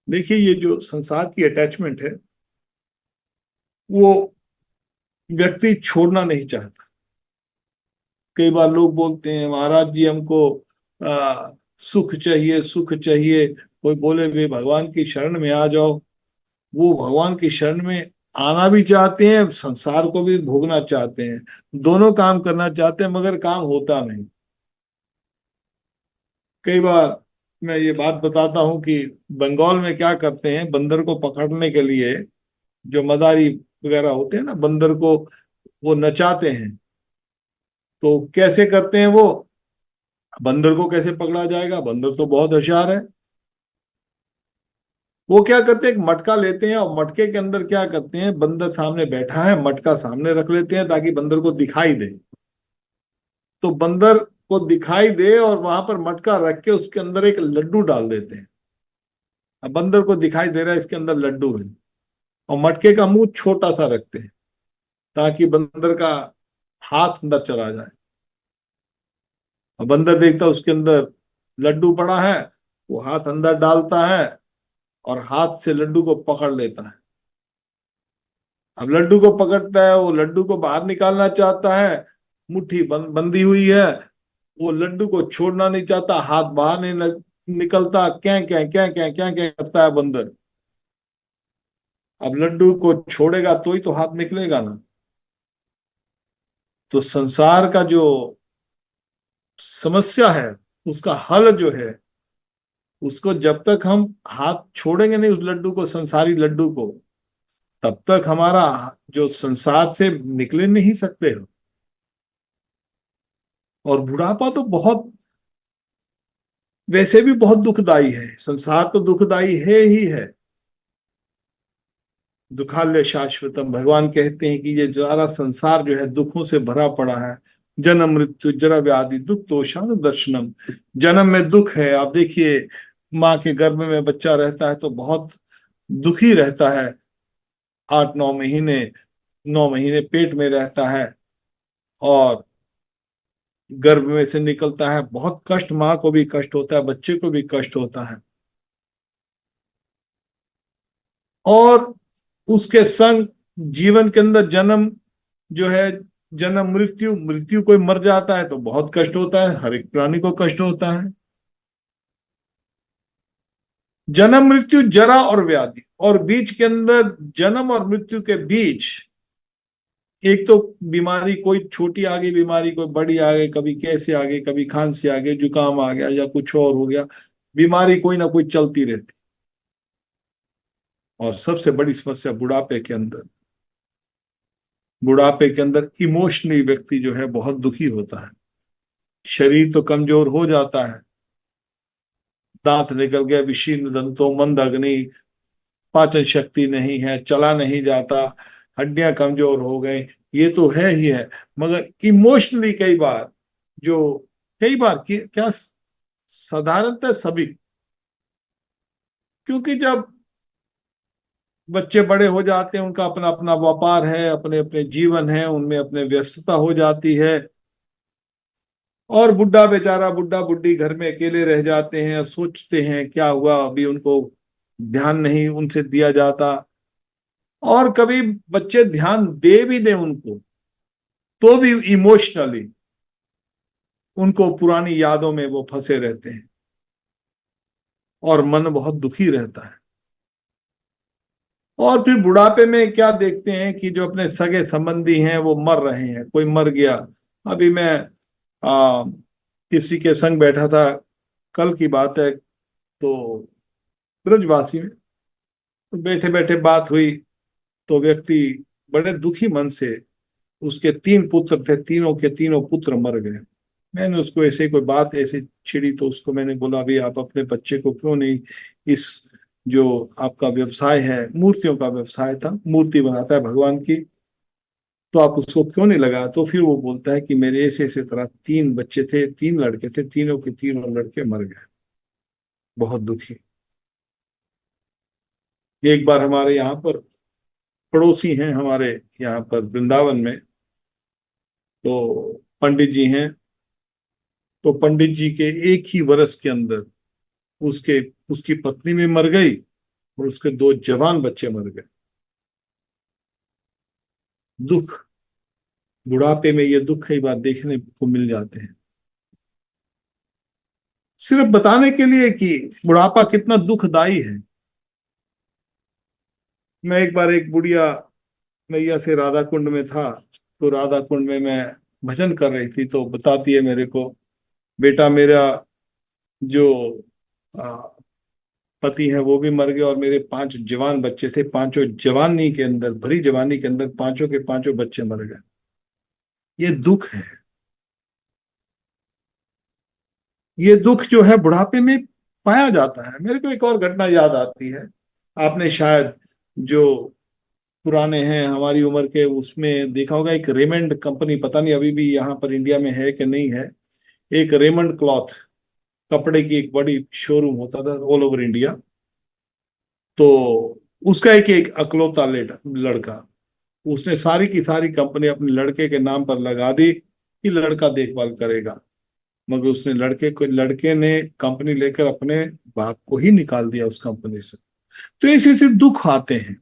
देखिए, ये जो संसार की अटैचमेंट है वो व्यक्ति छोड़ना नहीं चाहता। कई बार लोग बोलते हैं, महाराज जी हमको आ, सुख चाहिए, सुख चाहिए। कोई बोले वे भगवान की शरण में आ जाओ। वो भगवान की शरण में आना भी चाहते हैं, संसार को भी भोगना चाहते हैं, दोनों काम करना चाहते हैं, मगर काम होता नहीं। कई बार मैं ये बात बताता हूँ कि बंगाल में क्या करते हैं, बंदर को पकड़ने के लिए जो मदारी वगैरह होते हैं ना, बंदर को वो नचाते हैं। तो कैसे करते हैं वो? बंदर को कैसे पकड़ा जाएगा, बंदर तो बहुत होशियार है। वो क्या करते हैं, एक मटका लेते हैं और मटके के अंदर क्या करते हैं, बंदर सामने बैठा है, मटका सामने रख लेते हैं ताकि बंदर को दिखाई दे। तो बंदर को दिखाई दे और वहां पर मटका रख के उसके अंदर एक लड्डू डाल देते हैं। अब बंदर को दिखाई दे रहा है इसके अंदर लड्डू है, और मटके का मुंह छोटा सा रखते हैं ताकि बंदर का हाथ अंदर चला जाए। और बंदर देखता है उसके अंदर लड्डू पड़ा है, वो हाथ अंदर डालता है और हाथ से लड्डू को पकड़ लेता है। अब लड्डू को पकड़ता है, वो लड्डू को बाहर निकालना चाहता है, मुट्ठी बंदी हुई है। वो लड्डू को छोड़ना नहीं चाहता, हाथ बाहर नहीं निकलता, क्या क्या क्या क्या क्या क्या करता है बंदर। अब लड्डू को छोड़ेगा तो ही तो हाथ निकलेगा ना। तो संसार का जो समस्या है, उसका हल जो है, उसको जब तक हम हाथ छोड़ेंगे नहीं उस लड्डू को, संसारी लड्डू को, तब तक हमारा जो संसार से निकले नहीं सकते हो। और बुढ़ापा तो बहुत, वैसे भी बहुत दुखदाई है, संसार तो दुखदाई है ही है। दुखालय शाश्वतम, भगवान कहते हैं कि ये सारा संसार जो है दुखों से भरा पड़ा है। जन्म मृत्यु जरा व्याधि दुख दोषान दर्शनम। जन्म में दुख है, आप देखिए, माँ के गर्भ में बच्चा रहता है तो बहुत दुखी रहता है। 8 9 महीने, 9 महीने पेट में रहता है, और गर्भ में से निकलता है, बहुत कष्ट, माँ को भी कष्ट होता है, बच्चे को भी कष्ट होता है। और उसके संग जीवन के अंदर जन्म जो है, जन्म मृत्यु, मृत्यु कोई मर जाता है तो बहुत कष्ट होता है, हर एक प्राणी को कष्ट होता है। जन्म मृत्यु जरा और व्याधि, और बीच के अंदर, जन्म और मृत्यु के बीच, एक तो बीमारी, कोई छोटी आ गई बीमारी, कोई बड़ी आ गई, कभी कैसे आ गई, कभी खांसी आ गई, जुकाम आ गया, या कुछ और हो गया, बीमारी कोई ना कोई चलती रहती। और सबसे बड़ी समस्या बुढ़ापे के अंदर, बुढ़ापे के अंदर इमोशनली व्यक्ति जो है बहुत दुखी होता है। शरीर तो कमजोर हो जाता है, दांत निकल गया, विशीर्ण दंतों, मंद अग्नि, पाचन शक्ति नहीं है, चला नहीं जाता, हड्डियां कमजोर हो गई, ये तो है ही है। मगर इमोशनली कई बार, जो कई बार क्या, साधारणतः सभी, क्योंकि जब बच्चे बड़े हो जाते हैं, उनका अपना अपना व्यापार है, अपने अपने जीवन है, उनमें अपने व्यस्तता हो जाती है, और बुढ़ा बेचारा, बुढ़ा बुढ़ी घर में अकेले रह जाते हैं, सोचते हैं क्या हुआ, अभी उनको ध्यान नहीं उनसे दिया जाता। और कभी बच्चे ध्यान दे भी दें उनको, तो भी इमोशनली उनको पुरानी यादों में वो फंसे रहते हैं, और मन बहुत दुखी रहता है। और फिर बुढ़ापे में क्या देखते हैं कि जो अपने सगे संबंधी हैं वो मर रहे हैं, कोई मर गया। अभी मैं आ, किसी के संग बैठा था, कल की बात है, तो ब्रजवासी में, तो बैठे बैठे बात हुई, तो व्यक्ति बड़े दुखी मन से, उसके 3 पुत्र थे, तीनों के तीनों पुत्र मर गए। मैंने उसको ऐसे कोई बात ऐसे छिड़ी, तो उसको मैंने बोला, भी आप अपने बच्चे को क्यों नहीं, इस जो आपका व्यवसाय है, मूर्तियों का व्यवसाय था, मूर्ति बनाता है भगवान की, तो आप उसको क्यों नहीं लगाया? तो फिर वो बोलता है कि मेरे ऐसे ऐसे तरह 3 बच्चे थे, 3 लड़के थे, तीनों के तीनों लड़के मर गए। बहुत दुखी। एक बार हमारे यहाँ पर पड़ोसी हैं, हमारे यहाँ पर वृंदावन में, तो पंडित जी हैं। तो पंडित जी के एक ही वर्ष के अंदर उसके उसकी पत्नी भी मर गई, और उसके दो जवान बच्चे मर गए। दुख, बुढ़ापे में ये दुख कई बार देखने को मिल जाते हैं, सिर्फ बताने के लिए कि बुढ़ापा कितना दुखदाई है। मैं एक बार एक बुढ़िया मैया से राधा कुंड में था, तो राधा कुंड में मैं भजन कर रही थी, तो बताती है मेरे को, बेटा मेरा जो आ, पति है वो भी मर गए, और मेरे 5 जवान बच्चे थे, पांचों जवानी के अंदर, भरी जवानी के अंदर पांचों के पांचों बच्चे मर गए। ये दुख है। ये दुख जो है बुढ़ापे में पाया जाता है। मेरे को एक और घटना याद आती है। आपने शायद, जो पुराने हैं हमारी उम्र के, उसमें देखा होगा, एक रेमंड कंपनी, पता नहीं अभी भी यहाँ पर इंडिया में है कि नहीं है, एक रेमंड क्लॉथ, कपड़े की एक बड़ी शोरूम होता था ऑल ओवर इंडिया। तो उसका एक एक अकलौता लड़का, उसने सारी की सारी कंपनी अपने लड़के के नाम पर लगा दी कि लड़का देखभाल करेगा। मगर उसने लड़के ने कंपनी लेकर अपने बाप को ही निकाल दिया उस कंपनी से। तो ऐसे ऐसे दुख आते हैं।